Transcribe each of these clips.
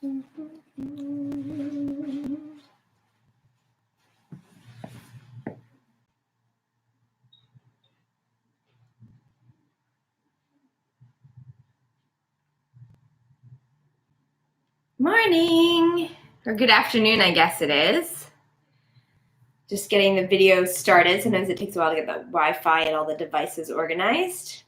Morning, or good afternoon, I guess it is. Just getting the video started. Sometimes it takes a while to get the Wi-Fi and all the devices organized.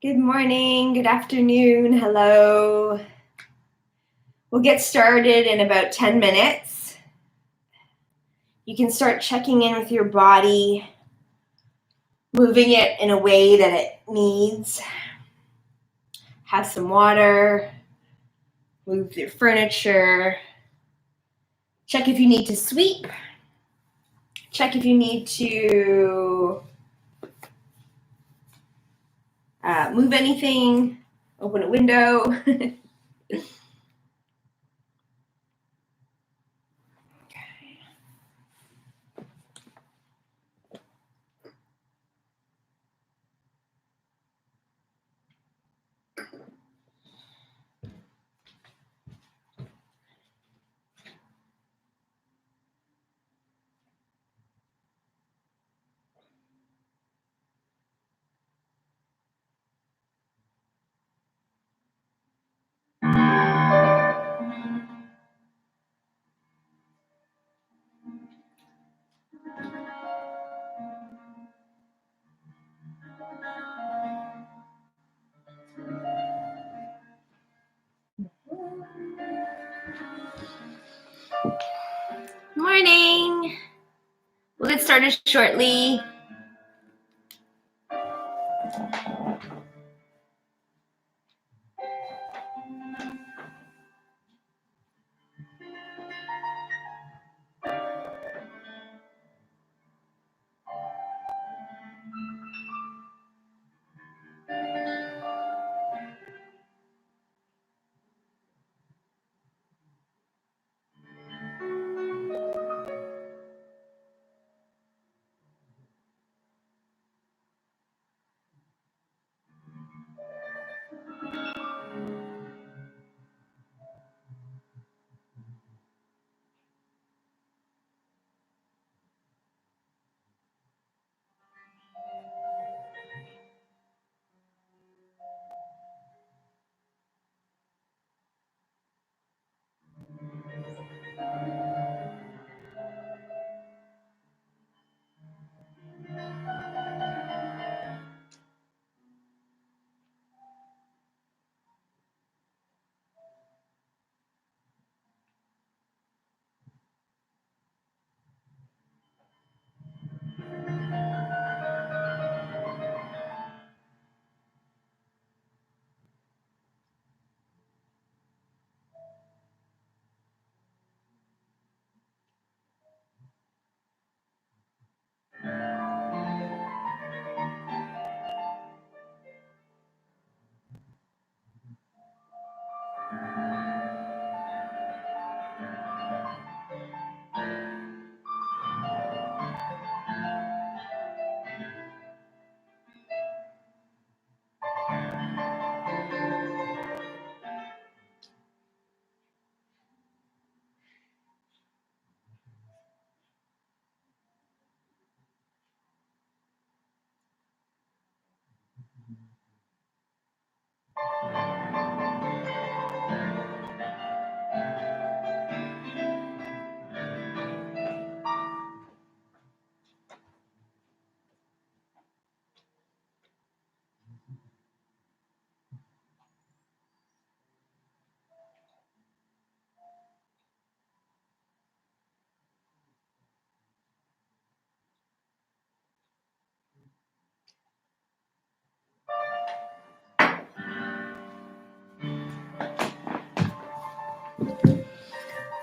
Good morning, good afternoon, hello. We'll get started in about 10 minutes. You can start checking in with your body, moving it in a way that it needs. Have some water, move your furniture. Check if you need to sweep. Check if you need to move anything, open a window. Morning. We'll get started shortly.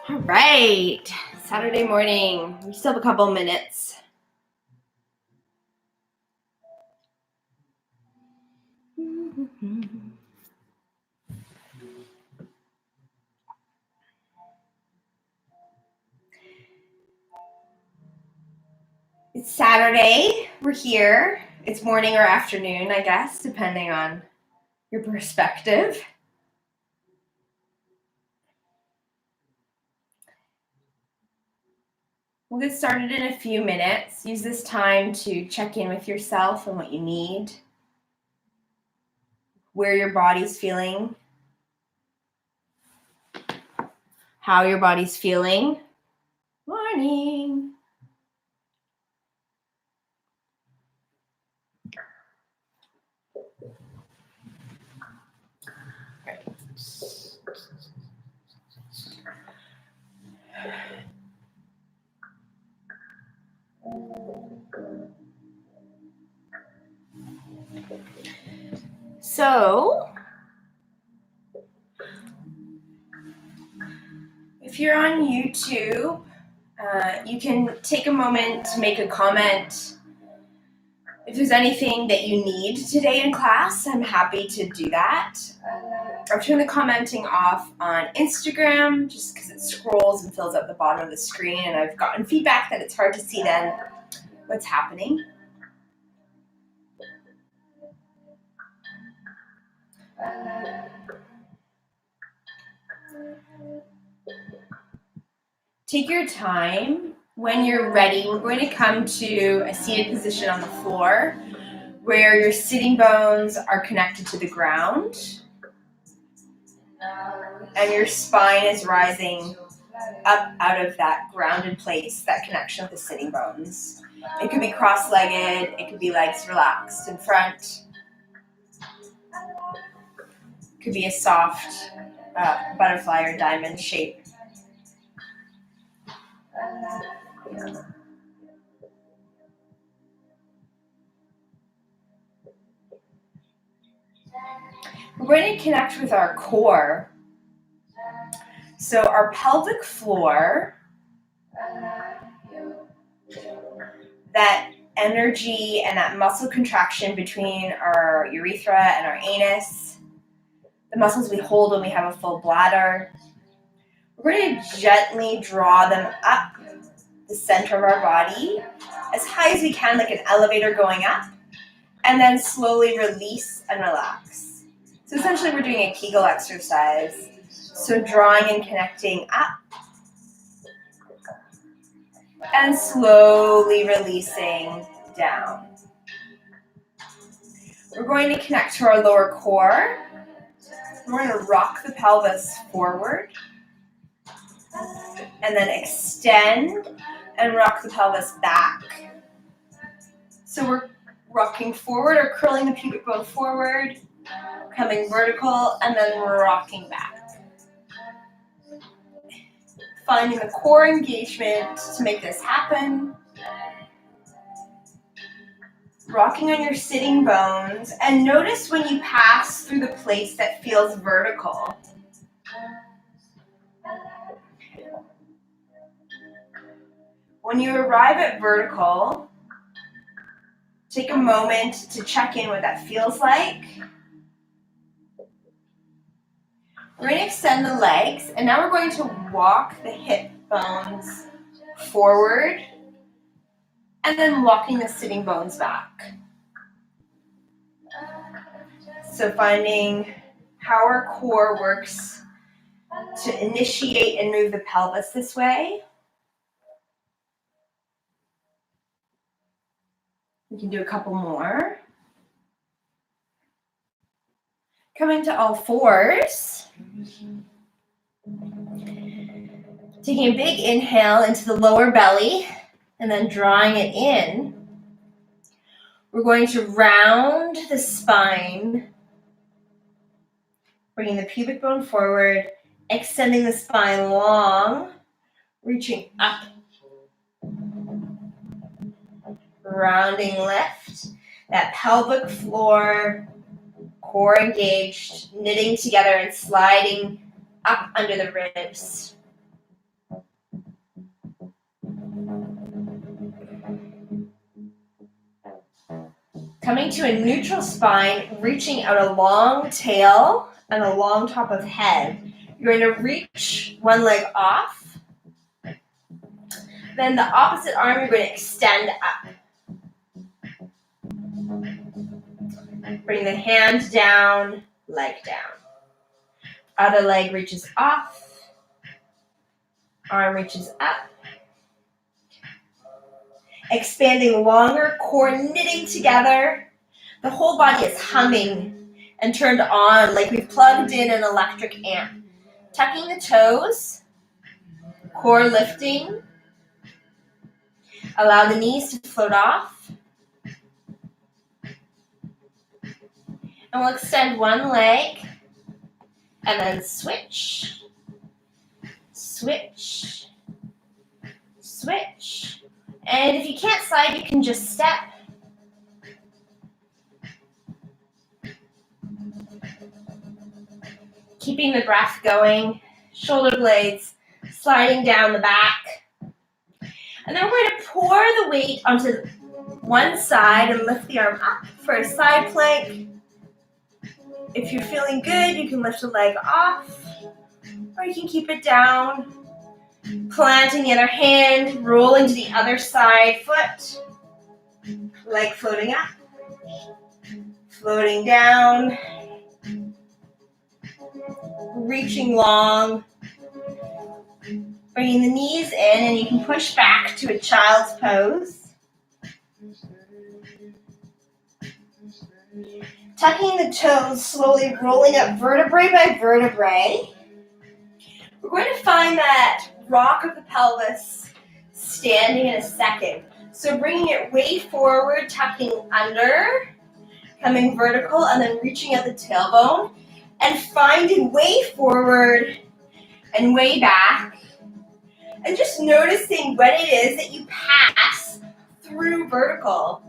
All right, Saturday morning. We still have a couple minutes. It's Saturday. We're here. It's morning or afternoon, I guess, depending on your perspective. We'll get started in a few minutes. Use this time to check in with yourself and what you need, where your body's feeling, how your body's feeling. Morning. So, if you're on YouTube, you can take a moment to make a comment. If there's anything that you need today in class, I'm happy to do that. I've turned the commenting off on Instagram just because it scrolls and fills up the bottom of the screen, and I've gotten feedback that it's hard to see then what's happening. Take your time. When you're ready, we're going to come to a seated position on the floor where your sitting bones are connected to the ground and your spine is rising up out of that grounded place, that connection with the sitting bones. It could be cross-legged, it could be legs relaxed in front. It could be a soft butterfly or diamond shape. We're going to connect with our core. So our pelvic floor, that energy and that muscle contraction between our urethra and our anus, the muscles we hold when we have a full bladder, we're going to gently draw them up the center of our body as high as we can, like an elevator going up, and then slowly release and relax. So essentially we're doing a Kegel exercise. So drawing and connecting up and slowly releasing down. We're going to connect to our lower core. We're going to rock the pelvis forward and then extend and rock the pelvis back. So we're rocking forward or curling the pubic bone forward, coming vertical, and then rocking back. Finding the core engagement to make this happen. Rocking on your sitting bones, and notice when you pass through the place that feels vertical. When you arrive at vertical, take a moment to check in what that feels like. We're going to extend the legs, and now we're going to walk the hip bones forward, and then walking the sitting bones back. So finding how our core works to initiate and move the pelvis this way. We can do a couple more. Coming to all fours. Taking a big inhale into the lower belly and then drawing it in. We're going to round the spine, bringing the pubic bone forward, extending the spine long, reaching up, rounding lift, that pelvic floor, core engaged, knitting together and sliding up under the ribs. Coming to a neutral spine, reaching out a long tail and a long top of head. You're going to reach one leg off. Then the opposite arm, you're going to extend up. Bring the hand down, leg down. Other leg reaches off. Arm reaches up. Expanding longer, core knitting together. The whole body is humming and turned on like we've plugged in an electric amp. Tucking the toes, core lifting. Allow the knees to float off. And we'll extend one leg and then switch, switch, switch. And if you can't slide, you can just step. Keeping the breath going, shoulder blades sliding down the back. And then we're going to pour the weight onto one side and lift the arm up for a side plank. If you're feeling good, you can lift the leg off, or you can keep it down. Planting the other hand, rolling to the other side foot. Leg floating up, floating down. Reaching long. Bringing the knees in, and you can push back to a child's pose. Tucking the toes, slowly rolling up vertebrae by vertebrae. We're going to find that rock of the pelvis standing in a second. So bringing it way forward, tucking under, coming vertical, and then reaching at the tailbone, and finding way forward and way back, and just noticing what it is that you pass through vertical.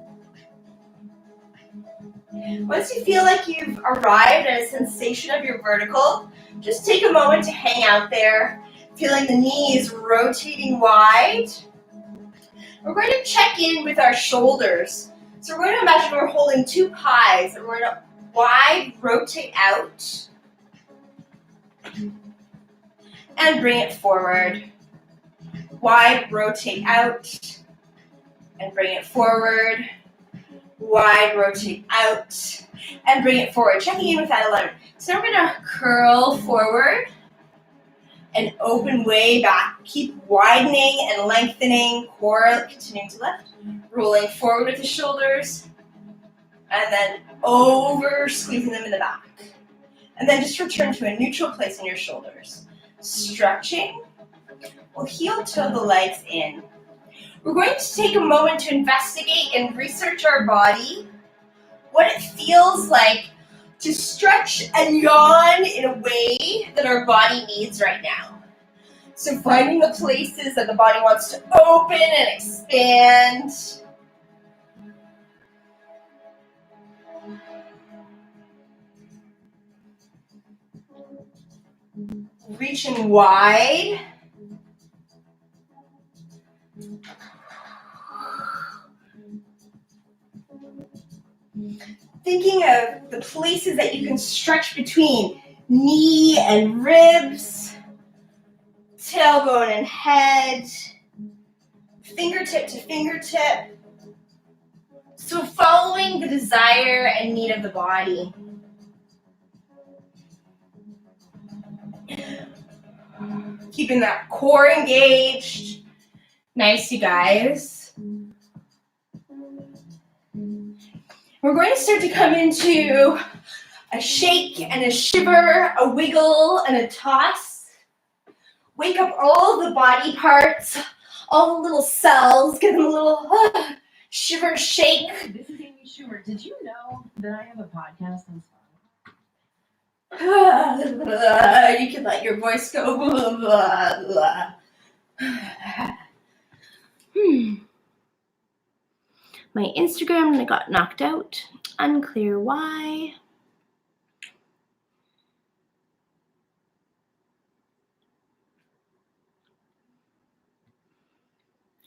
Once you feel like you've arrived at a sensation of your vertical, just take a moment to hang out there, feeling the knees rotating wide. We're going to check in with our shoulders. So we're going to imagine we're holding two pies, and we're going to wide rotate out and bring it forward. Wide rotate out and bring it forward. Wide rotate out and bring it forward. Checking in with that alignment. So we're going to curl forward and open way back. Keep widening and lengthening. Core continuing to lift. Rolling forward with the shoulders. And then over, squeezing them in the back. And then just return to a neutral place in your shoulders. Stretching. We'll heel toe the legs in. We're going to take a moment to investigate and research our body, what it feels like to stretch and yawn in a way that our body needs right now. So finding the places that the body wants to open and expand. Reaching wide. Thinking of the places that you can stretch between knee and ribs, tailbone and head, fingertip to fingertip. So following the desire and need of the body. Keeping that core engaged. Nice, you guys. We're going to start to come into a shake and a shiver, a wiggle and a toss. Wake up all the body parts, all the little cells, give them a little shiver, shake. This is Amy Schumer. Did you know that I have a podcast on Spotify? You can let your voice go. Blah, blah, blah. My Instagram got knocked out. Unclear why.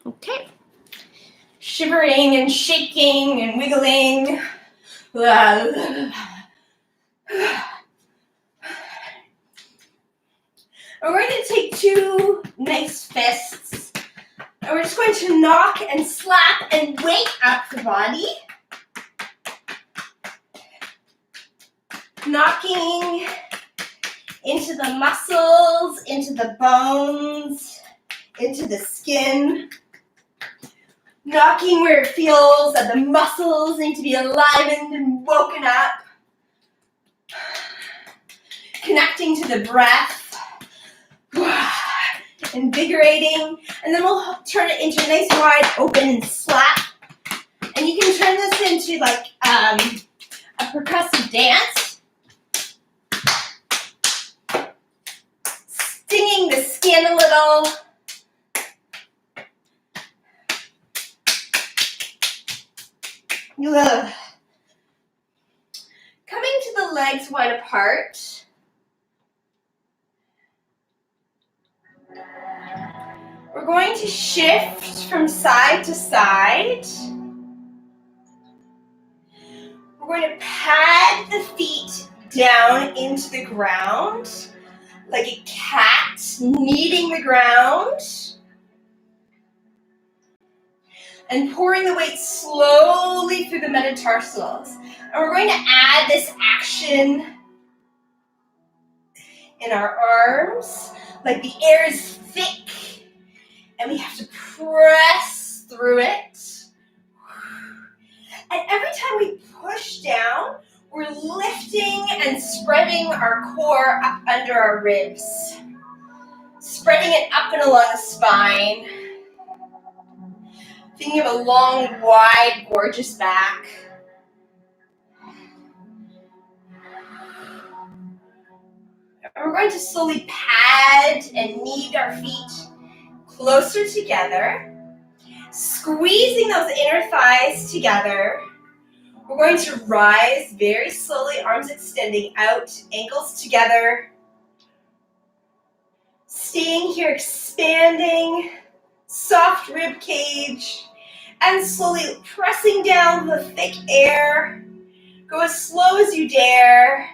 Okay. Shivering and shaking and wiggling. We're going to take two nice fists. And we're just going to knock and slap and wake up the body. knocking into the muscles, into the bones, into the skin. Knocking where it feels that the muscles need to be enlivened and woken up. Connecting to the breath. Invigorating. And then we'll turn it into a nice wide open slap. And you can turn this into like a percussive dance. Stinging the skin a little. Ugh. Coming to the legs wide apart. We're going to shift from side to side. We're going to pad the feet down into the ground like a cat kneading the ground. And pouring the weight slowly through the metatarsals. And we're going to add this action in our arms, like the air is thick, and we have to press through it. And every time we push down, we're lifting and spreading our core up under our ribs. Spreading it up and along the spine. Thinking of a long, wide, gorgeous back. And we're going to slowly pad and knead our feet closer together. Squeezing those inner thighs together. We're going to rise very slowly, arms extending out, ankles together. Staying here, expanding, soft rib cage. And slowly pressing down the thick air. Go as slow as you dare.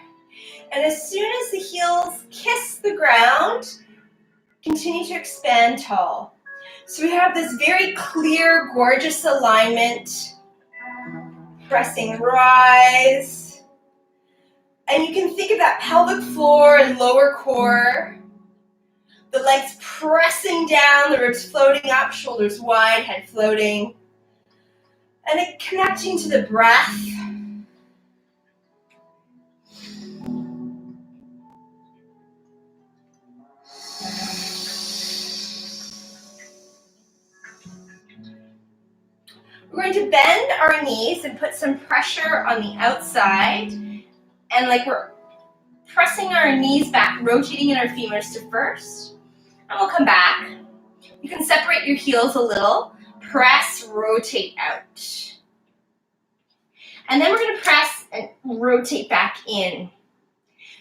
And as soon as the heels kiss the ground, continue to expand tall. So we have this very clear, gorgeous alignment. Pressing rise. And you can think of that pelvic floor and lower core. The legs pressing down, the ribs floating up, shoulders wide, head floating. And then connecting to the breath. We're going to bend our knees and put some pressure on the outside. And like we're pressing our knees back, rotating in our femurs to first. And we'll come back. You can separate your heels a little. Press, rotate out. And then we're going to press and rotate back in.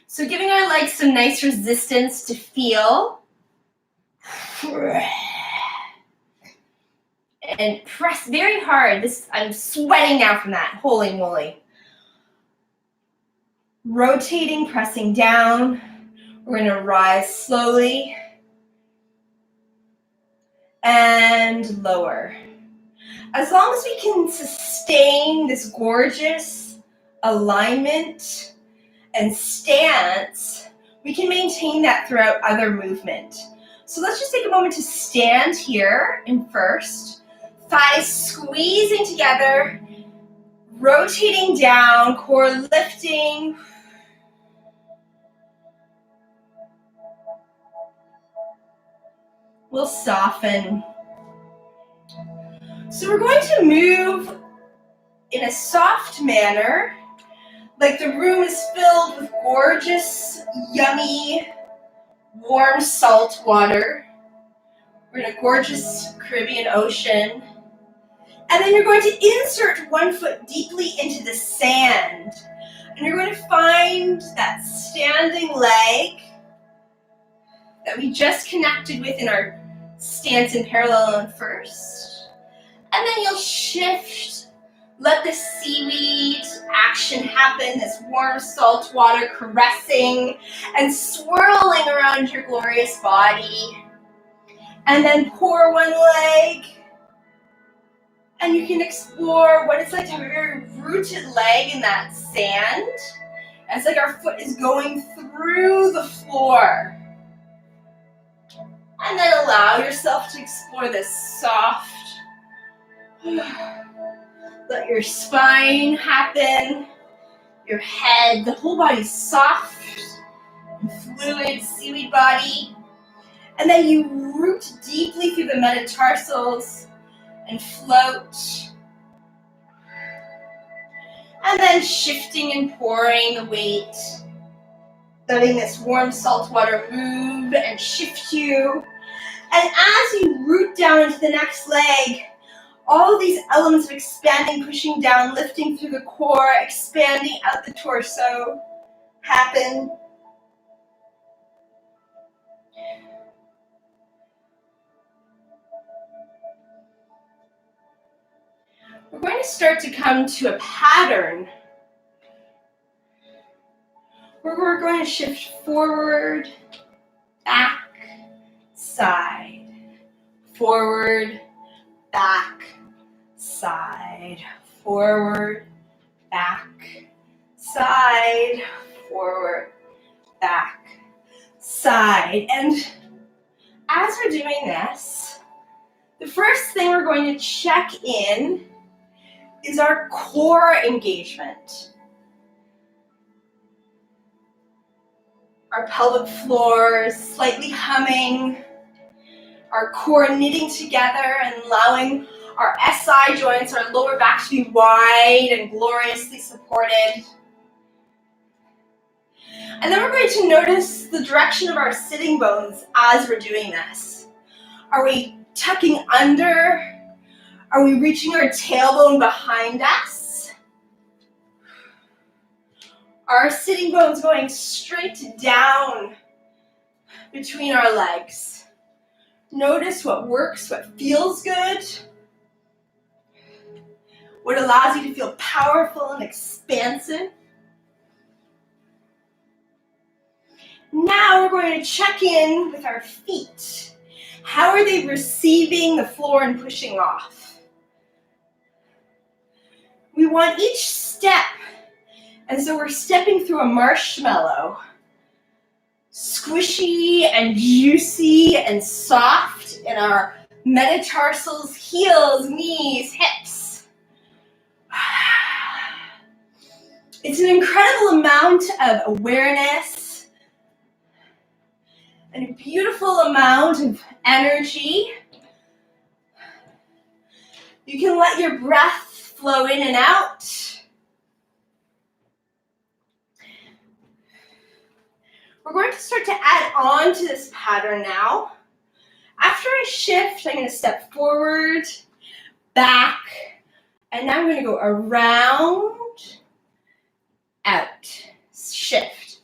So giving our legs some nice resistance to feel. And press very hard. I'm sweating now from that. Holy moly. Rotating, pressing down. We're going to rise slowly. And lower. As long as we can sustain this gorgeous alignment and stance, we can maintain that throughout other movement. So let's just take a moment to stand here in first. Thighs squeezing together, rotating down, core lifting. We'll soften. So we're going to move in a soft manner, like the room is filled with gorgeous, yummy, warm salt water. We're in a gorgeous Caribbean ocean. And then you're going to insert one foot deeply into the sand. And you're going to find that standing leg that we just connected with in our stance in parallel and first. And then you'll shift. Let the seaweed action happen, this warm salt water caressing and swirling around your glorious body. And then pour one leg. And you can explore what it's like to have a very rooted leg in that sand. It's like our foot is going through the floor. And then allow yourself to explore this soft. Let your spine happen, your head, the whole body's soft and fluid, seaweed body. And then you root deeply through the metatarsals and float. And then shifting and pouring the weight, letting this warm salt water move and shift you. And as you root down into the next leg, all of these elements of expanding, pushing down, lifting through the core, expanding out the torso happen. We're going to start to come to a pattern where we're going to shift forward, back, side, forward, back, side, forward, back, side, forward, back, side. And as we're doing this, the first thing we're going to check in is our core engagement. Our pelvic floor is slightly humming, our core knitting together and allowing our SI joints, our lower back to be wide and gloriously supported. And then we're going to notice the direction of our sitting bones as we're doing this. Are we tucking under? Are we reaching our tailbone behind us? Are our sitting bones going straight down between our legs? Notice what works, what feels good, what allows you to feel powerful and expansive. Now we're going to check in with our feet. How are they receiving the floor and pushing off? We want each step, and so we're stepping through a marshmallow. Squishy and juicy and soft in our metatarsals, heels, knees, hips. It's an incredible amount of awareness and a beautiful amount of energy. You can let your breath flow in and out. We're going to start to add on to this pattern now. After I shift, I'm going to step forward, back, and now I'm going to go around, out, shift,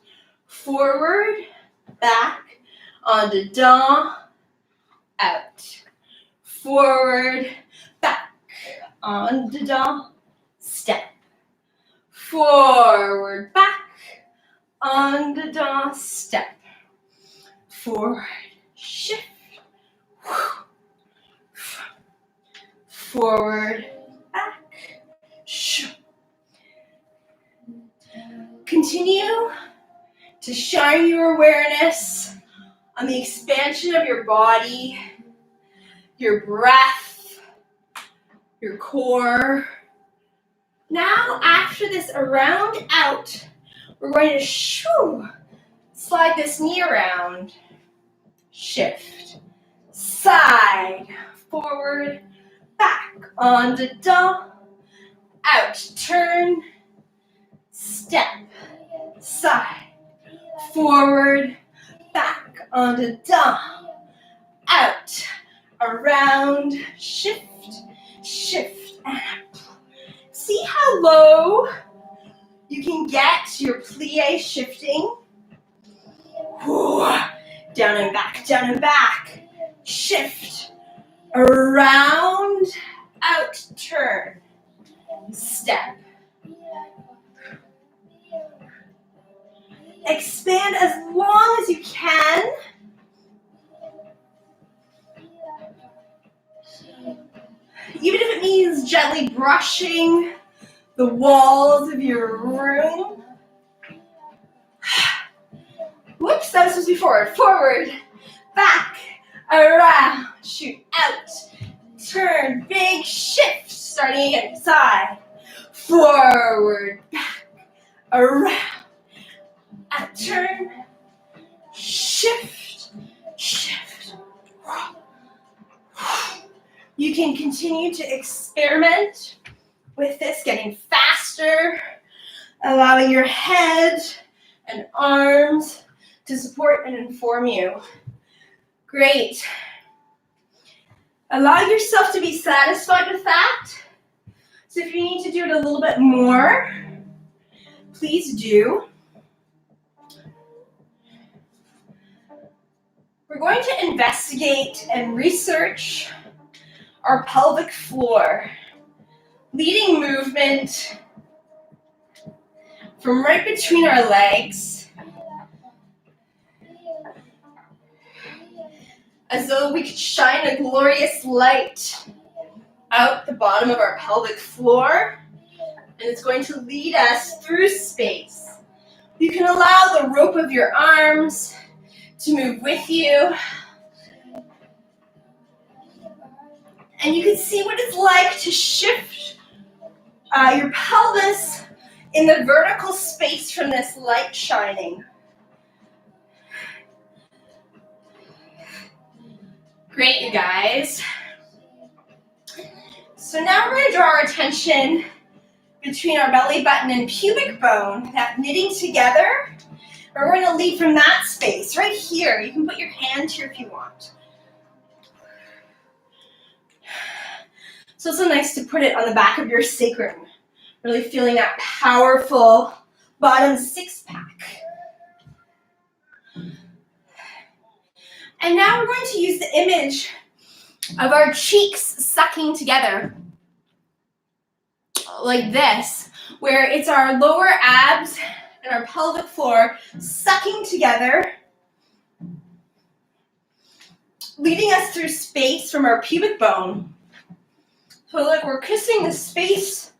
forward, back, on dedans, out, forward, back, on dedans, step, forward, back, on dedans, step, forward, shift, forward, back, continue to shine your awareness on the expansion of your body, your breath, your core. Now, after this around out, we're going to slide this knee around, shift, side, forward, back, on dedans, out, turn, step, side, forward, back, on dedans, out, around, shift, shift, and up. See how low you can get your plie shifting. Down and back, shift, around, out, turn, step. Expand as long as you can. Even if it means gently brushing the walls of your room. Whoops, that was supposed to be forward. Forward, back, around, shoot out, turn, big shift, starting again, side, forward, back, around, turn, shift, shift. You can continue to experiment with this, getting faster, allowing your head and arms to support and inform you. Great. Allow yourself to be satisfied with that. So if you need to do it a little bit more, please do. We're going to investigate and research our pelvic floor, leading movement from right between our legs, as though we could shine a glorious light out the bottom of our pelvic floor, and it's going to lead us through space. You can allow the rope of your arms to move with you, and you can see what it's like to shift your pelvis in the vertical space from this light shining. Great, you guys. So now we're going to draw our attention between our belly button and pubic bone, that knitting together. And we're going to lead from that space, right here. You can put your hand here if you want. It's also nice to put it on the back of your sacrum, really feeling that powerful bottom six-pack. And now we're going to use the image of our cheeks sucking together, like this, where it's our lower abs and our pelvic floor sucking together, leading us through space from our pubic bone. So like we're kissing the space.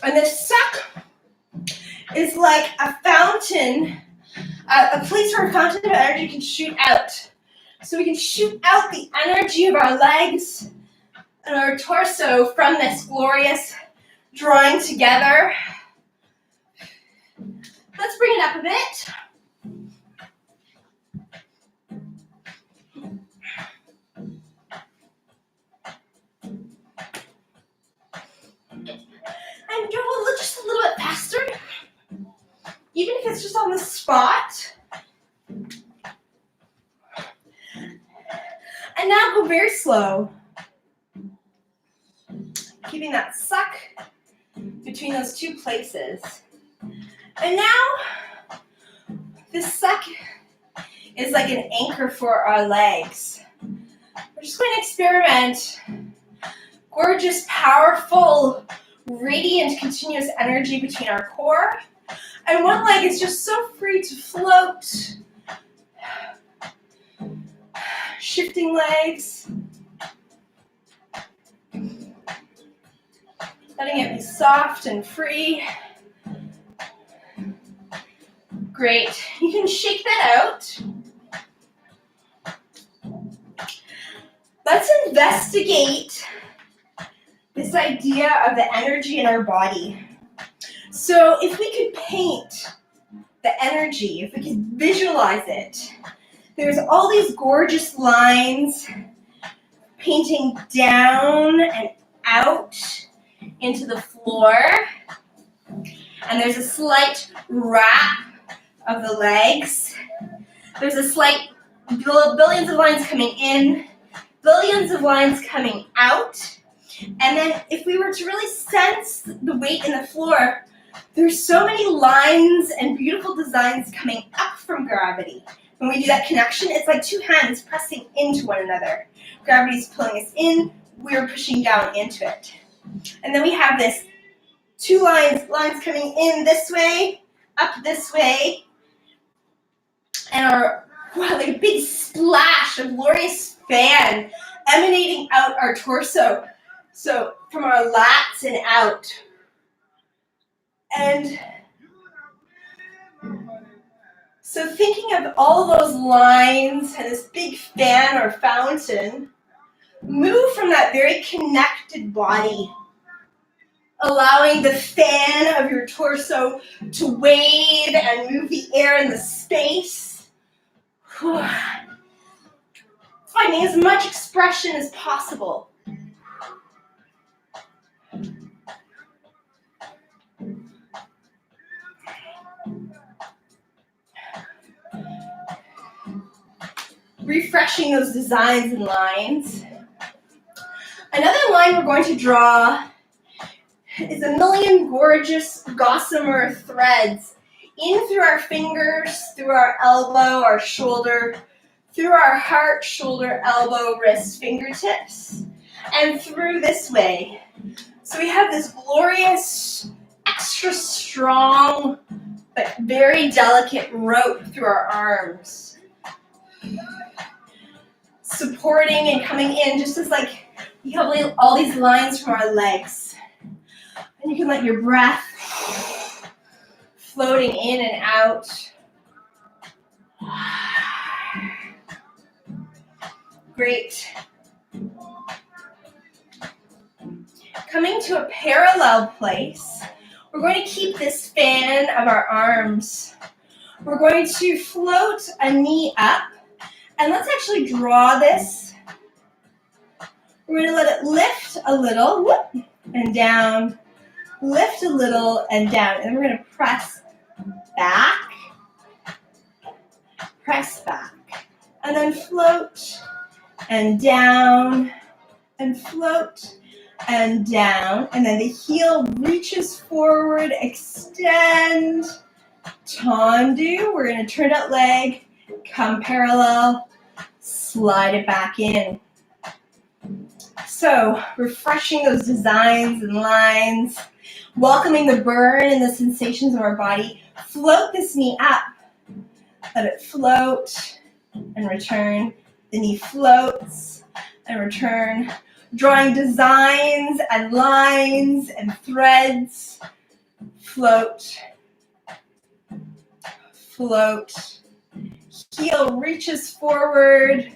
And this suck is like a fountain, a place where a fountain of energy can shoot out. So we can shoot out the energy of our legs and our torso from this glorious drawing together. Let's bring it up a bit. And go just a little bit faster, even if it's just on the spot. And now go very slow, keeping that suck between those two places. And now, this suck is like an anchor for our legs. We're just going to experiment gorgeous, powerful, radiant, continuous energy between our core. And one leg is just so free to float. Shifting legs. Letting it be soft and free. Great. You can shake that out. Let's investigate this idea of the energy in our body. So if we could paint the energy, if we could visualize it, there's all these gorgeous lines painting down and out into the floor. And there's a slight wrap of the legs. There's a slight billions of lines coming in, billions of lines coming out. And then if we were to really sense the weight in the floor, there's so many lines and beautiful designs coming up from gravity. When we do that connection, it's like two hands pressing into one another. Gravity's pulling us in, we're pushing down into it. And then we have this two lines coming in this way, up this way, and our, wow, like a big splash, a glorious fan emanating out our torso. So from our lats and out. And So thinking of all those lines and this big fan or fountain, move from that very connected body, allowing the fan of your torso to wave and move the air in the space. Finding as much expression as possible. Refreshing those designs and lines. Another line we're going to draw is a million gorgeous gossamer threads in through our fingers, through our elbow, our shoulder, through our heart, shoulder, elbow, wrist, fingertips, and through this way. So we have this glorious, extra strong, but very delicate rope through our arms. Supporting and coming in, just as like we have all these lines from our legs. And you can let your breath floating in and out. Great. Coming to a parallel place, we're going to keep this fan of our arms. We're going to float a knee up, and let's actually draw this. We're going to let it lift a little, whoop, and down, lift a little and down, and then we're going to press back, and then float and down, and float and down, and then the heel reaches forward, extend, tendu. We're going to turn that leg, come parallel, slide it back in. So, refreshing those designs and lines, welcoming the burn and the sensations of our body. Float this knee up. Let it float and return. The knee floats and return. Drawing designs and lines and threads. Float. Float. Heel reaches forward.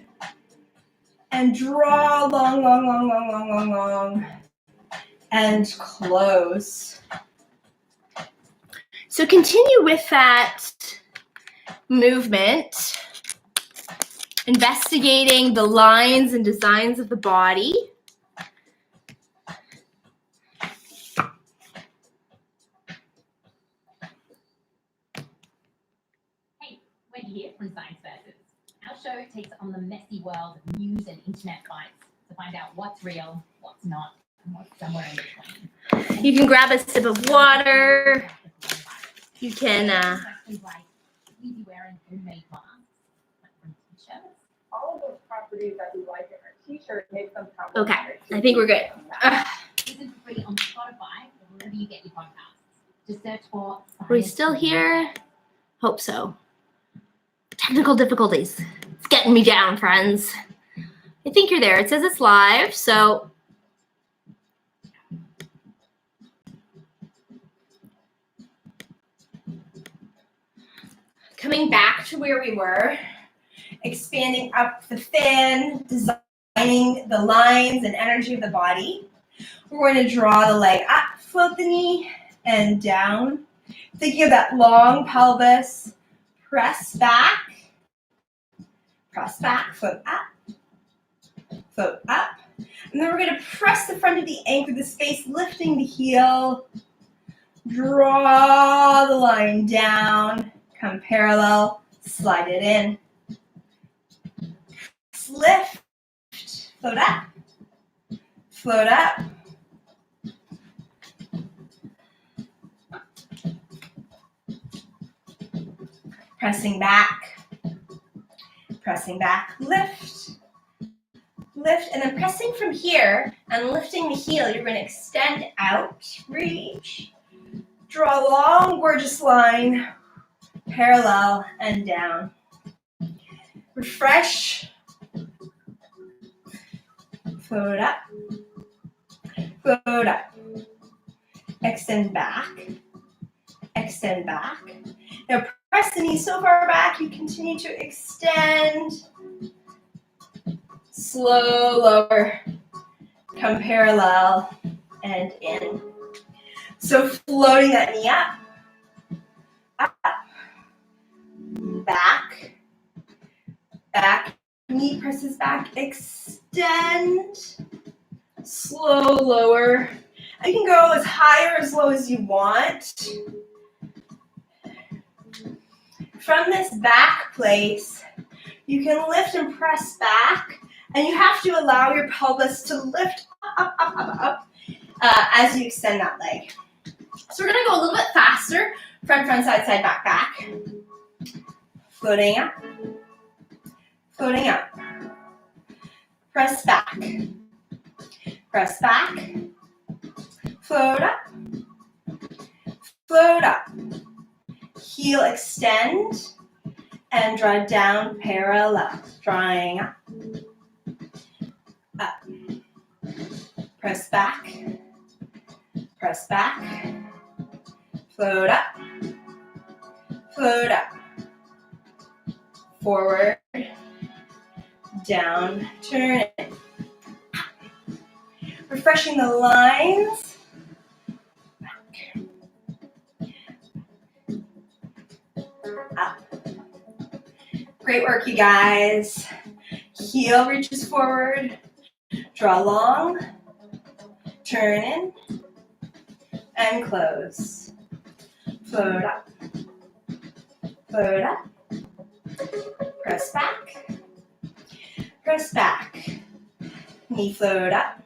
And draw long, long, long, long, long, long, long. And close. So continue with that movement, investigating the lines and designs of the body. Hey, Wendy here from Science Versus. Our show takes on the messy world of news and internet fights to find out what's real, what's not, and what's somewhere in between. You can grab a sip of water. You can Easy wearing homemade masks, like from t-shirts. All of those properties that we like in our t-shirt make them powerful. Okay, I think we're good. Listen for free on Spotify or wherever you get your podcasts. Just search for. Are we still here? Hope so. Technical difficulties. It's getting me down, friends. I think you're there. It says it's live, so. Coming back to where we were, expanding up the fan, designing the lines and energy of the body. We're going to draw the leg up, float the knee, and down. Thinking of that long pelvis, press back, float up. And then we're going to press the front of the ankle to the space, lifting the heel, draw the line down, come parallel, slide it in. Lift, float up. Pressing back, lift, and then pressing from here and lifting the heel. You're going to extend out, reach, draw a long, gorgeous line, parallel and down. Refresh, float up, extend back. Now press the knees so far back, you continue to extend. Slow lower, come parallel and in. So floating that knee up, back, knee presses back, extend, slow lower. You can go as high or as low as you want. From this back place, you can lift and press back, and you have to allow your pelvis to lift up as you extend that leg. So we're gonna go a little bit faster. Front, side, back. Floating up. Floating up. Press back. Press back. Float up. Float up. Heel extend and draw down parallel. Drawing up. Up. Press back. Press back. Float up. Float up. Forward. Down. Turn it. Refreshing the lines. Back. Up. Great work, you guys. Heel reaches forward. Draw long. Turn in. And close. Float up. Float up. Press back. Press back. Knee float up.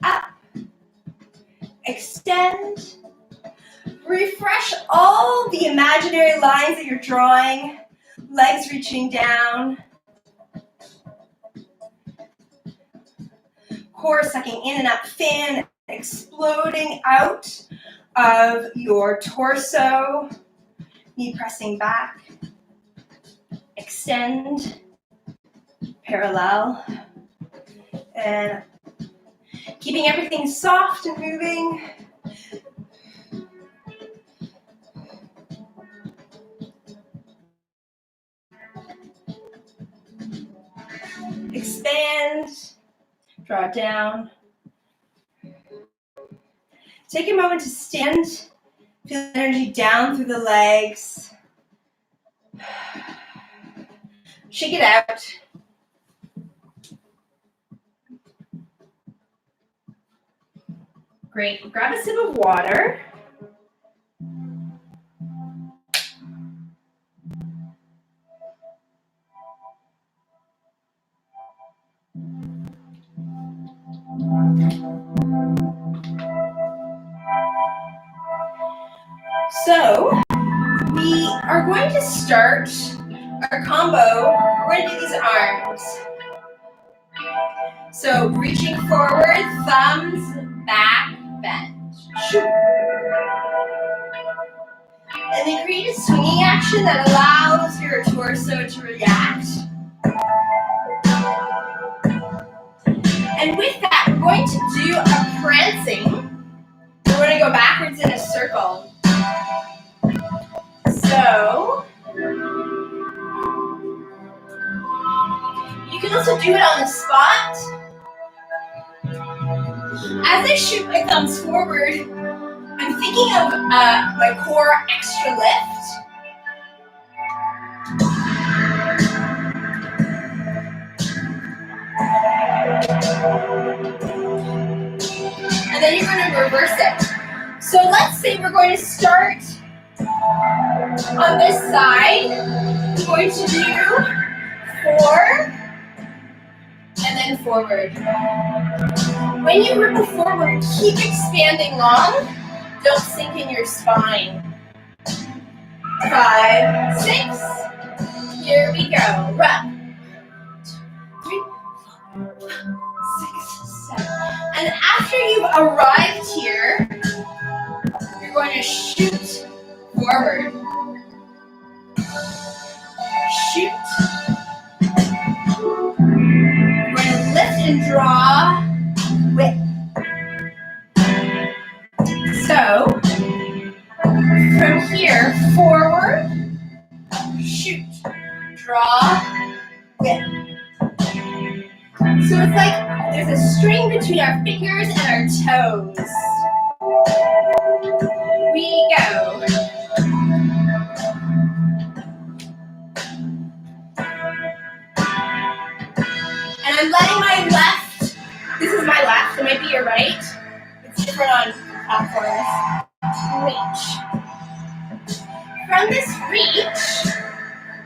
Up. Extend. Refresh all the imaginary lines that you're drawing. Legs reaching down. Core sucking in and up. Fan exploding out of your torso. Knee pressing back. Extend. Parallel. And keeping everything soft and moving. Expand. Draw down. Take a moment to stand. Feel energy down through the legs. Shake it out. Great. Grab a sip of water. So, we are going to start our combo. We're going to do these arms. So, reaching forward, thumbs back, bend. And then create a swinging action that allows your torso to react. And with that, we're going to do a prancing. We're going to go backwards in a circle. So, you can also do it on the spot. As I shoot my thumbs forward, I'm thinking of my core extra lift. And then you're going to reverse it. So let's say we're going to start on this side. We're going to do 4 and then forward. When you ripple forward, keep expanding long. Don't sink in your spine. 5, 6. Here we go. Run. 3, 4, 5, 6, 7. And after you've arrived here, you're going to shoot forward. Shoot. We're going to lift and draw. Whip. So, from here, here, forward, shoot, draw, whip. So it's like there's a string between our fingers and our toes. We go. And I'm letting my left, this is my left, it might be your right. It's different on platforms. Reach. From this reach,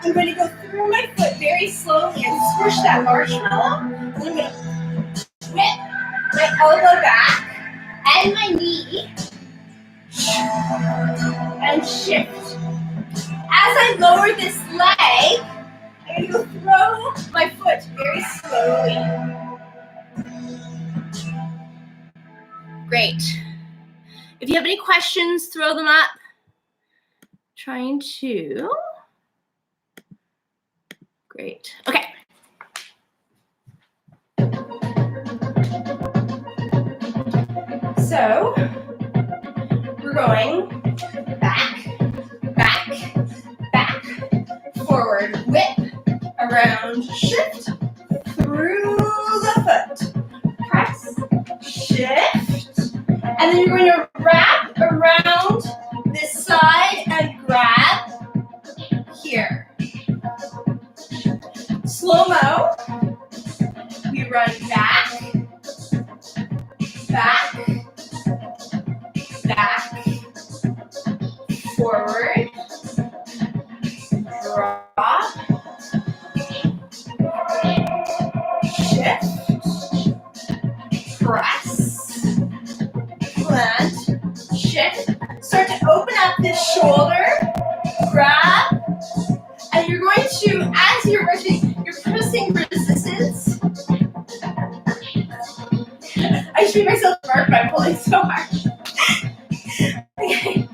I'm going to go through my foot very slowly and squish that marshmallow. And I'm going to whip my elbow back and my knee and shift. As I lower this leg, I'm going to go throw my foot very slowly. Great. If you have any questions, throw them up. Trying to. Great. Okay. So we're going back, back, back, forward, whip, around, shift, through the foot, press, shift, and then you're going to wrap around this side and grab here. Slow-mo, we run back, back, back, forward, drop, shift, press, plant, shift. Start to open up this shoulder, grab, and you're going to, as you're working, you're pressing resistance. I should make myself mark by pulling so hard. Okay,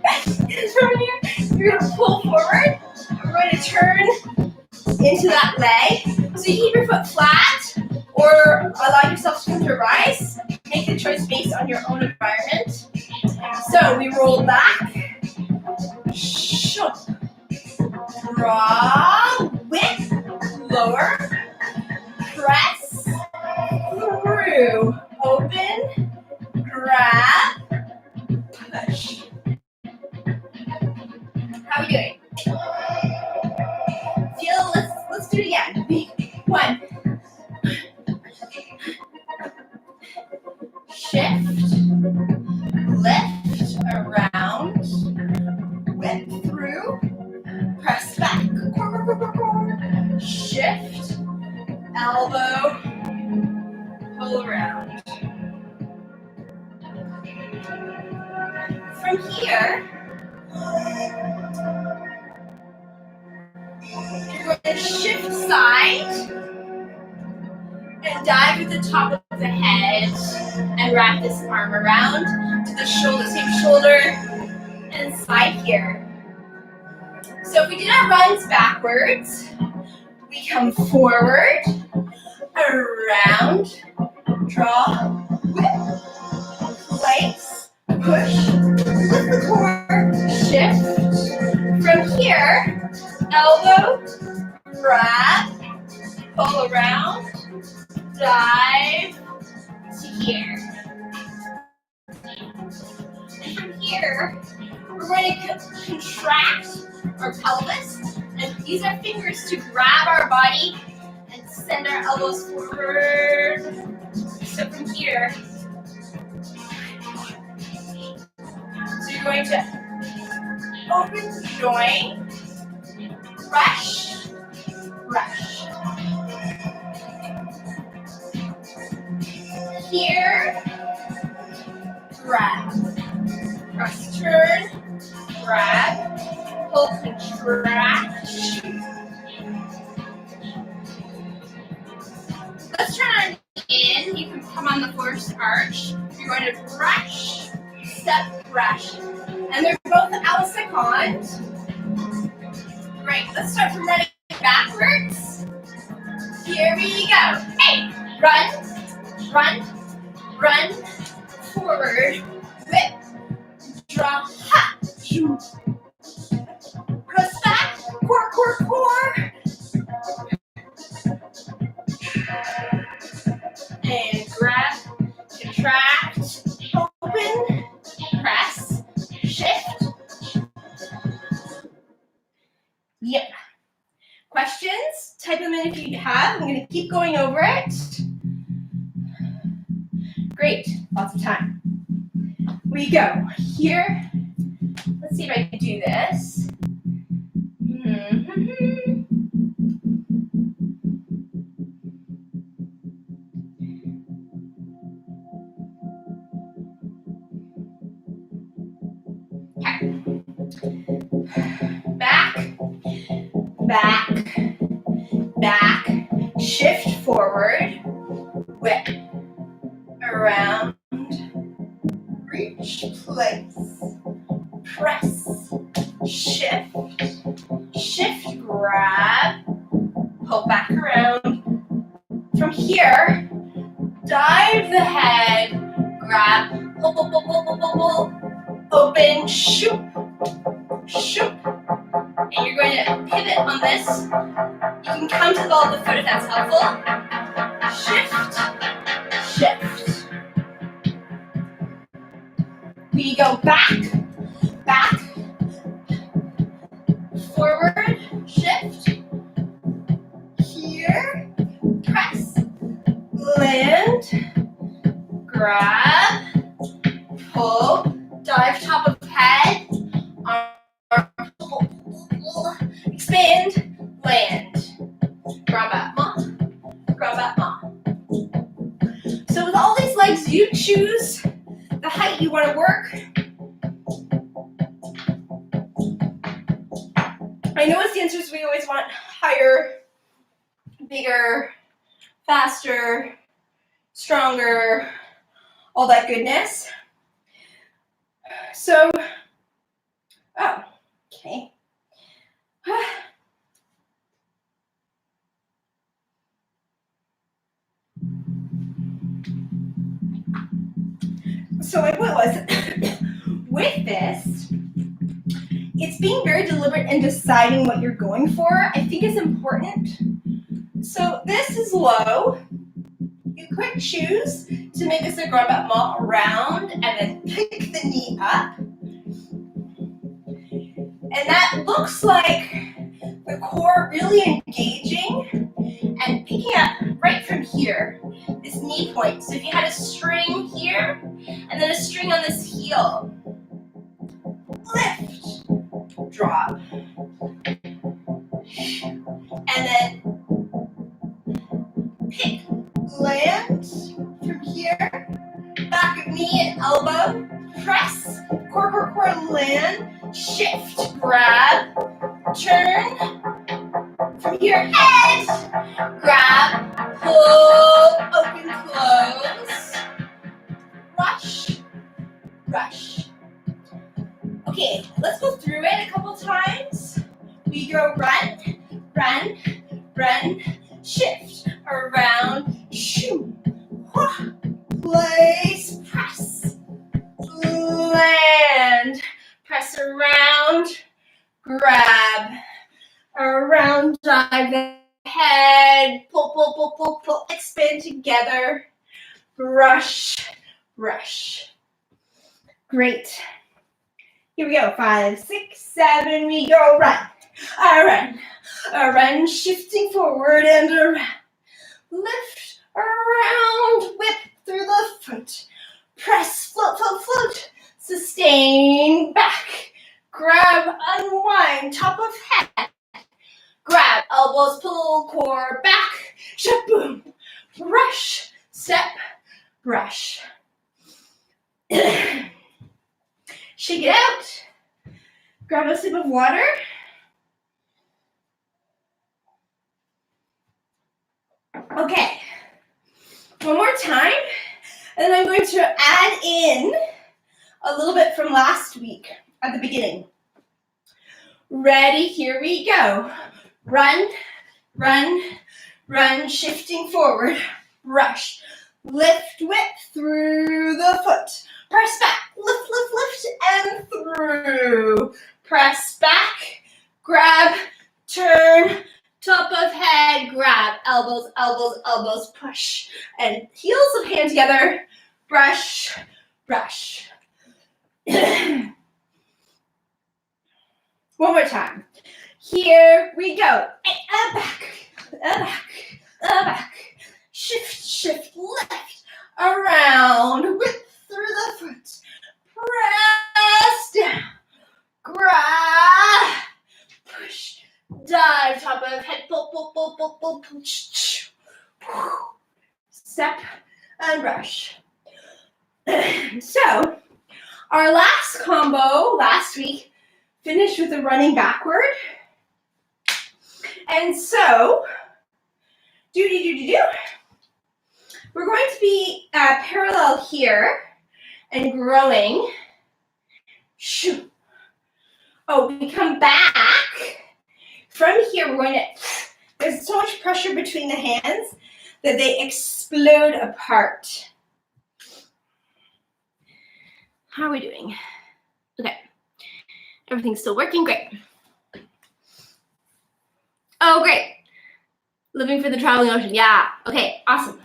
from here, you're going to pull forward. We're going to turn into that leg. So you keep your foot flat or allow yourself to come to a rise. Make the choice based on your own environment. So we roll back, shove, draw, whip, lower, press, through, open, grab, push. How are we doing? Let's do it again. 1. Shift, lift, around, whip through, press back, shift, elbow, pull around. From here, you're going to shift side and dive at the top of the head and wrap this arm around to the shoulder, same shoulder and side here. So if we did our runs backwards, we come forward, around, draw, whip, place, push, lift the core, shift. From here, elbow, grab, pull around, dive to here. And from here, we're going to contract our pelvis and use our fingers to grab our body and send our elbows forward. So from here, so you're going to open to join, brush, brush. Here, grab, press, turn, grab, pull, contract, shoot. Let's turn our knee in. You can come on the first arch. You're going to brush, step, brush. And they're both a second. Great, let's start from running backwards. Here we go. Hey, run, run, run, forward, whip, draw, ha, shoot. core. And grab, contract, open, press, shift. Yep. Questions? Type them in if you have. I'm going to keep going over it. Great. Lots of time. We go. Here. Let's see if I can do this. Back, back, back, shift forward, whip, around, reach, place, press, shift, shift, grab, pull back around. From here, dive the head, grab, pull, pull, pull, pull, pull, pull, pull, open, shoot, shoot. And you're going to pivot on this. You can come to the ball of the foot if that's helpful. Shift, shift. We go back, back, forward, shift. Here, press, land, grab, pull, dive top of head, arm, pull, expand, land. Grab at ma, grab at ma. So with all these legs, you choose the height you want to work. I know as dancers we always want higher, bigger, faster, stronger, all that goodness. So, oh, okay. So my point was, with this, it's being very deliberate in deciding what you're going for. I think is important. So this is low. You quick choose to make this a grab at ma around and then pick the knee up. And that looks like the core really engaging and picking up right from here, this knee point. So if you had a string here and then a string on this heel, lift, drop, and then pick, land from here, back of knee and elbow, press, core, core, core, land, shift, grab, turn, from here, head, grab, pull, open, close, rush, rush. Okay, let's go through it a couple times. We go run, run, run, shift, around, shoo, place, press, land, press around, grab, around, dive the head, pull, pull, pull, pull, pull, expand together, rush, rush. Great. Here we go, 5, 6, 7, we go run, a run, shifting forward and around, lift, around, whip through the foot, press, float, float, float, sustain, back, grab, unwind, top of head, grab, elbows, pull, core, back, shaboom, brush, step, brush. Shake it out. Grab a sip of water. Okay. One more time. And then I'm going to add in a little bit from last week at the beginning. Ready? Here we go. Run, run, run, shifting forward. Rush. Lift, whip through the foot. Press back, lift, lift, lift, and through. Press back, grab, turn, top of head, grab, elbows, elbows, elbows, push, and heels of hand together, brush, brush. One more time. Here we go. And back, back. Shift, shift, left, around, whip through the foot. Press down, grab, push, dive, top of head, pull, pull, pull, pull, pull, push. Step and brush. So, our last combo last week finished with a running backward. And so, we're going to be parallel here and growing. Shoo. Oh, we come back. From here, we're going to, there's so much pressure between the hands that they explode apart. How are we doing? Okay. Everything's still working? Great. Oh, great. Living for the traveling ocean. Yeah. Okay, awesome.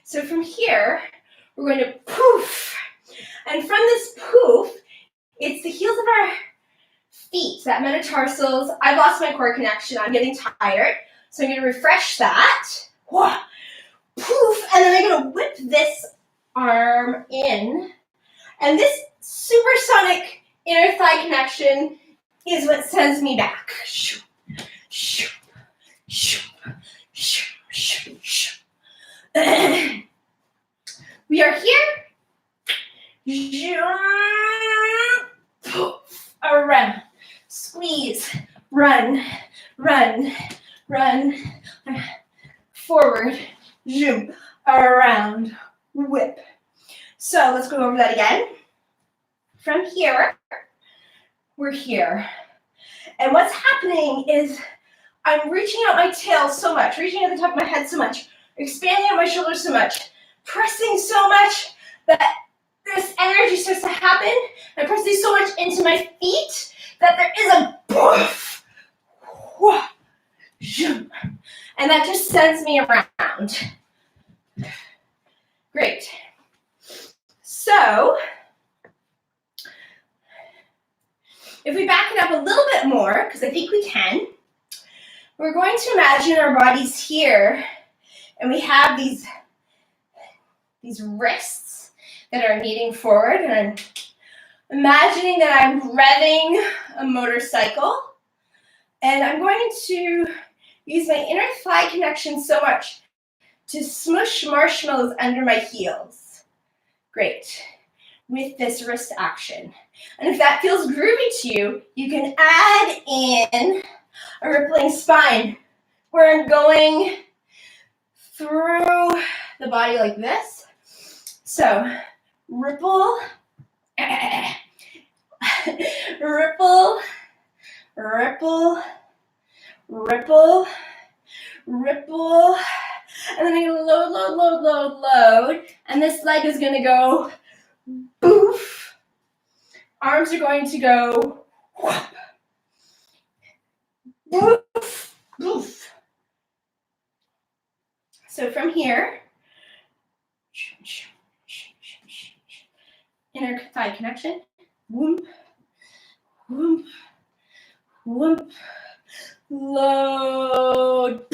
So from here, we're going to poof. And from this poof, it's the heels of our feet, that metatarsals. I've lost my core connection. I'm getting tired. So I'm going to refresh that. Whoa. Poof. And then I'm going to whip this arm in. And this supersonic inner thigh connection is what sends me back. Shoo, shoo, shoo, shoo, shoo, shoo. We are here. Poof, around. Squeeze. Run, run, run. Forward. Zoom. Around. Whip. So let's go over that again. From here, we're here. And what's happening is I'm reaching out my tail so much, reaching at the top of my head so much, expanding out my shoulders so much, pressing so much that this energy starts to happen. I'm pressing so much into my feet that there is a poof, whoa, zoom, and that just sends me around. Great. So, if we back it up a little bit more, because I think we can, we're going to imagine our bodies here, and we have these wrists that are kneading forward, and I'm imagining that I'm revving a motorcycle, and I'm going to use my inner thigh connection so much to smush marshmallows under my heels. Great. With this wrist action. And if that feels groovy to you, you can add in a rippling spine where I'm going through the body like this. So, ripple, ripple, ripple, ripple, ripple, and then I'm going to load, load, load, load, load, and this leg is going to go boof. Arms are going to go whoop. Boof, boof. So from here, inner thigh connection, whoop, whoop, whoop, load,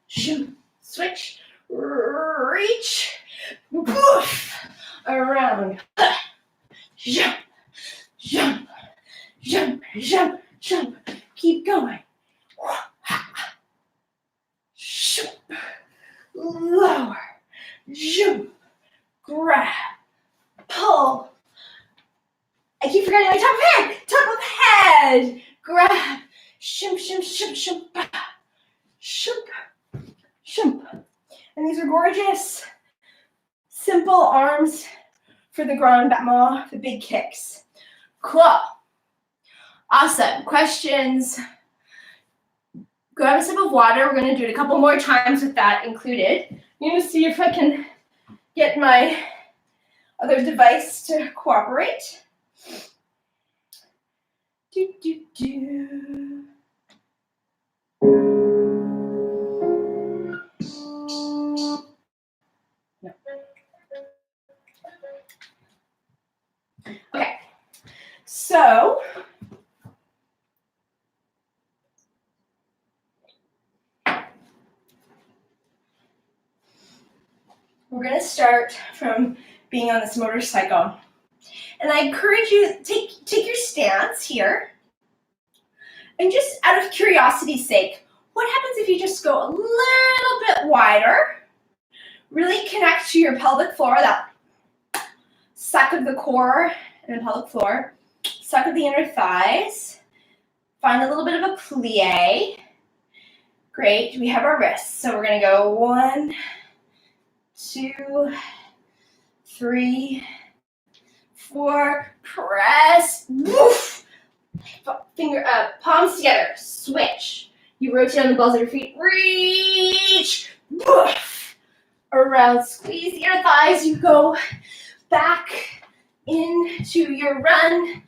shoot, switch, reach, poof, around, jump, jump, jump, jump, jump, keep going, shoot, lower, jump, grab, pull. I keep forgetting my top of head, grab, shimp, shimp, shimp, shimp, shimp, shimp. And these are gorgeous, simple arms for the grand battement, the big kicks. Cool. Awesome. Questions? Grab a sip of water. We're going to do it a couple more times with that included. I'm going to see if I can get my other device to cooperate. Do, do, do. Okay, so we're going to start from being on this motorcycle. And I encourage you to take your stance here. And just out of curiosity's sake, what happens if you just go a little bit wider? Really connect to your pelvic floor, that suck of the core and the pelvic floor, suck of the inner thighs. Find a little bit of a plie. Great, we have our wrists. So we're going to go 1, 2, 3, 4, press, woof. Finger up, palms together, switch. You rotate on the balls of your feet, reach, woof. Around, squeeze the inner thighs, you go back into your run,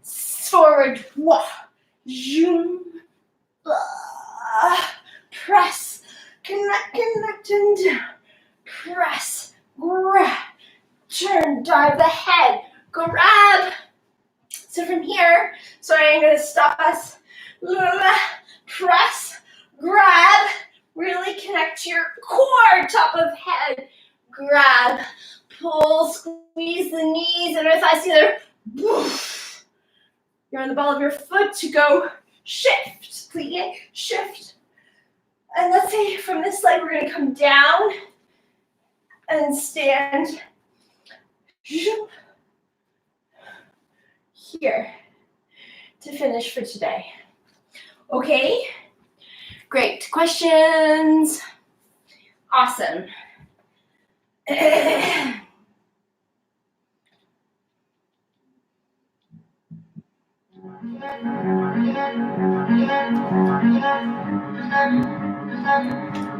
forward, woof, zoom, press, connect, and down, press, grab, turn, dive the head, grab. So from here, sorry, I'm going to stop us. Press, grab, really connect to your core, top of head, grab, pull, squeeze the knees, inner thighs together. You're on the ball of your foot to go shift, plie, shift. And let's say from this leg, we're going to come down and stand here to finish for today. Okay? Great. Questions? Awesome.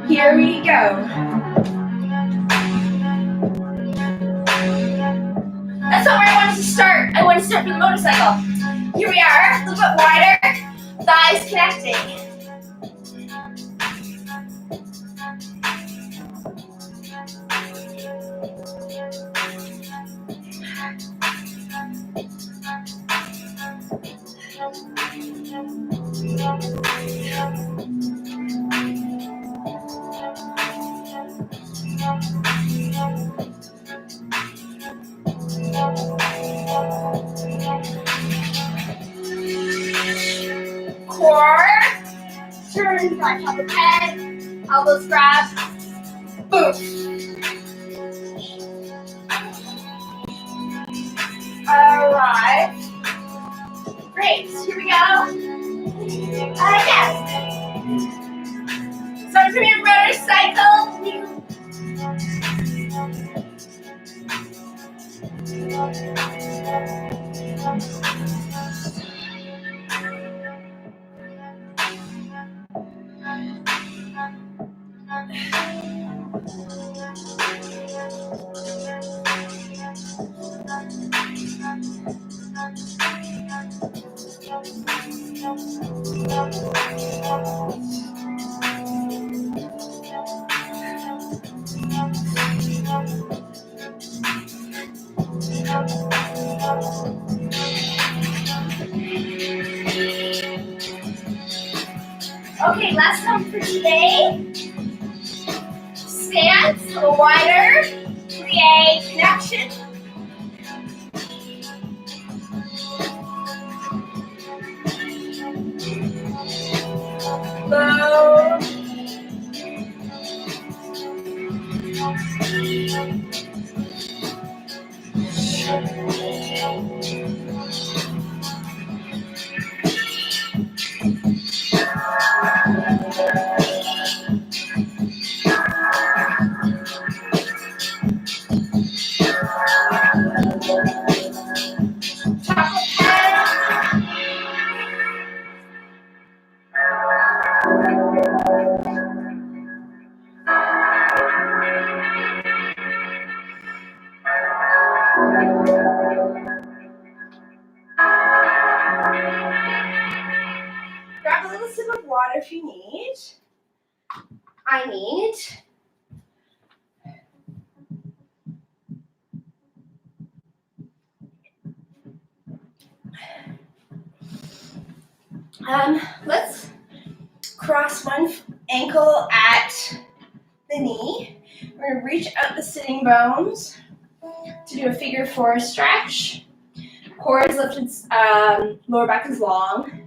Here we go. That's not where I wanted to start. I want to start from the motorcycle. Here we are, a little bit wider, thighs connecting. Core, turn, back top of head, elbows grab, boom. All right. Great, here we go. Yes. Start from your motorcycle. Okay, last one for today. Stance, a little wider. Plie, connection. Low. Top of head. out if you need. I need. Let's cross one ankle at the knee. We're going to reach out the sitting bones to do a figure four stretch. Core is lifted, lower back is long.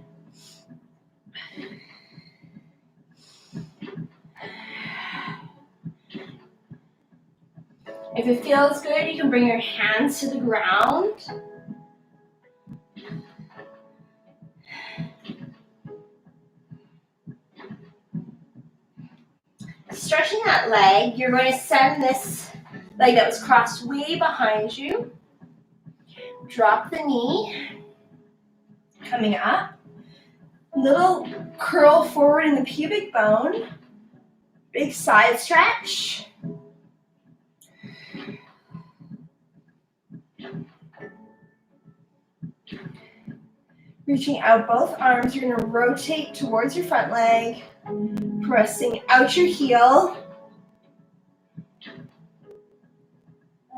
If it feels good, you can bring your hands to the ground. Stretching that leg, you're going to send this leg that was crossed way behind you. Drop the knee, coming up. Little curl forward in the pubic bone. Big side stretch. Reaching out both arms, you're going to rotate towards your front leg, pressing out your heel.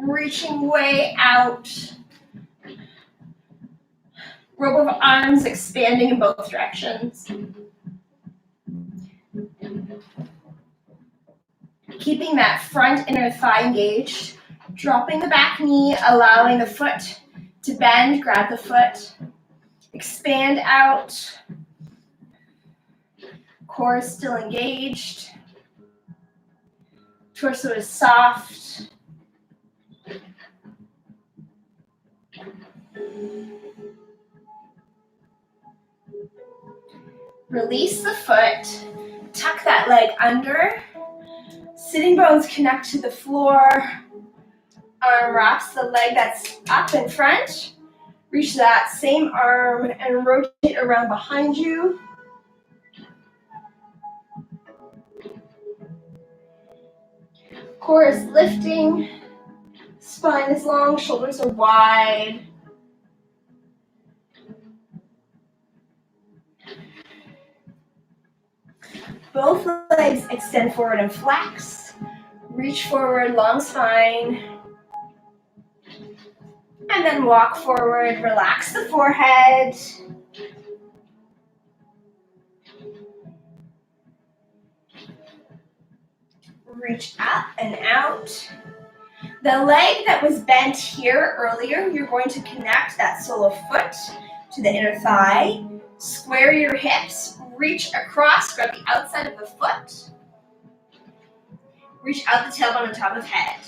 Reaching way out. Rope of arms expanding in both directions. Keeping that front inner thigh engaged. Dropping the back knee, allowing the foot to bend. Grab the foot. Expand out. Core is still engaged. Torso is soft. Release the foot. Tuck that leg under. Sitting bones connect to the floor. Arm wraps the leg that's up in front. Reach that same arm and rotate around behind you. Core is lifting. Spine is long, shoulders are wide. Both legs extend forward and flex. Reach forward, long spine. And then walk forward, relax the forehead. Reach up and out. The leg that was bent here earlier, you're going to connect that sole of foot to the inner thigh. Square your hips, reach across, grab the outside of the foot. Reach out the tailbone on top of head.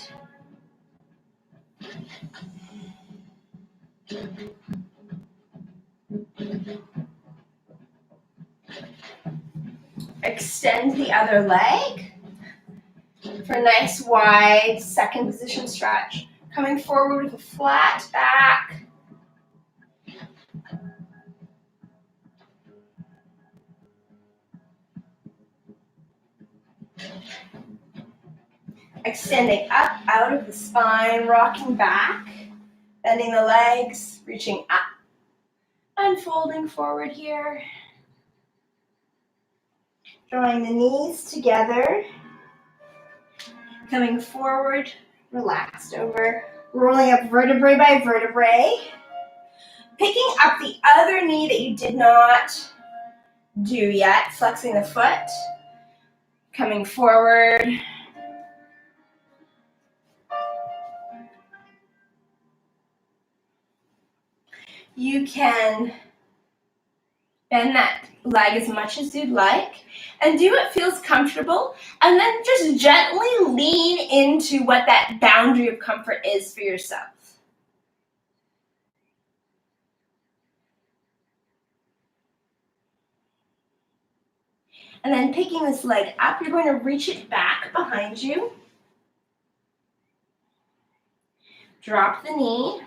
Extend the other leg for a nice wide second position stretch. Coming forward with a flat back. Extending up out of the spine, rocking back, bending the legs, reaching up, unfolding forward here. Drawing the knees together, coming forward, relaxed over, rolling up vertebrae by vertebrae. Picking up the other knee that you did not do yet, flexing the foot, coming forward. You can bend that leg as much as you'd like and do what feels comfortable, and then just gently lean into what that boundary of comfort is for yourself. And then picking this leg up, you're going to reach it back behind you. Drop the knee.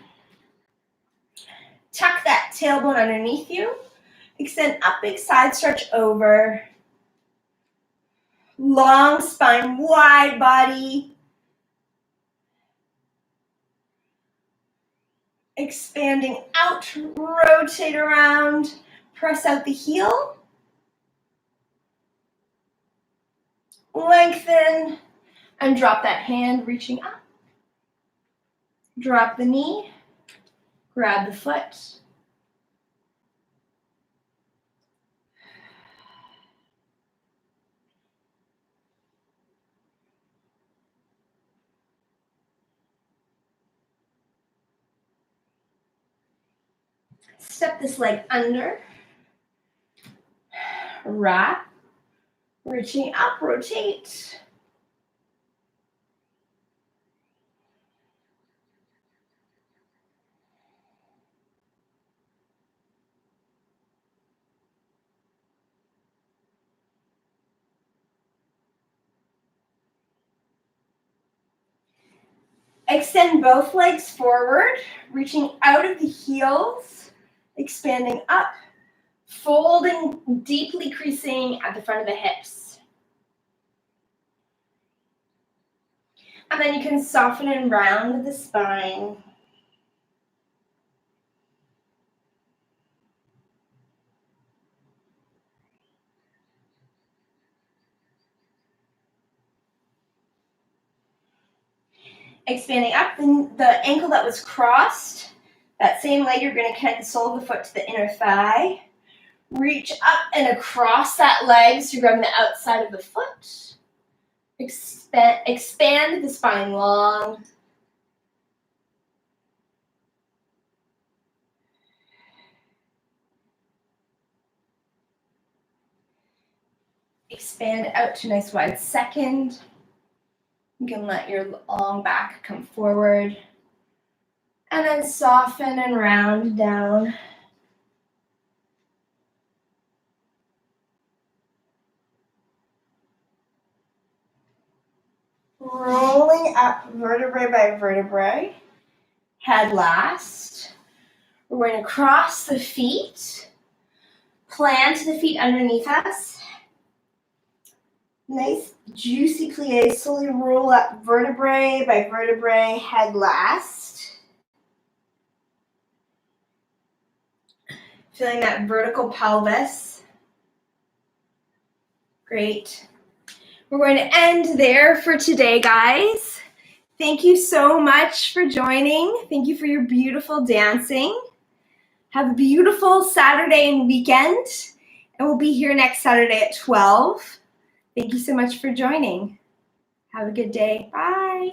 Tuck that tailbone underneath you. Extend up, big side stretch over. Long spine, wide body. Expanding out, rotate around. Press out the heel. Lengthen and drop that hand, reaching up. Drop the knee, grab the foot. Step this leg under. Wrap, reaching up, rotate. Extend both legs forward, reaching out of the heels, expanding up, folding, deeply creasing at the front of the hips. And then you can soften and round the spine. Expanding up the ankle that was crossed. That same leg, you're going to connect the sole of the foot to the inner thigh. Reach up and across that leg, so you're grabbing the outside of the foot. Expand the spine long. Expand out to a nice wide second. You can let your long back come forward. And then soften and round down. Rolling up vertebrae by vertebrae. Head last. We're going to cross the feet. Plant the feet underneath us. Nice juicy plie. Slowly roll up vertebrae by vertebrae, head last. Feeling that vertical pelvis. Great. We're going to end there for today, guys. Thank you so much for joining. Thank you for your beautiful dancing. Have a beautiful Saturday and weekend. And we'll be here next Saturday at 12. Thank you so much for joining. Have a good day. Bye.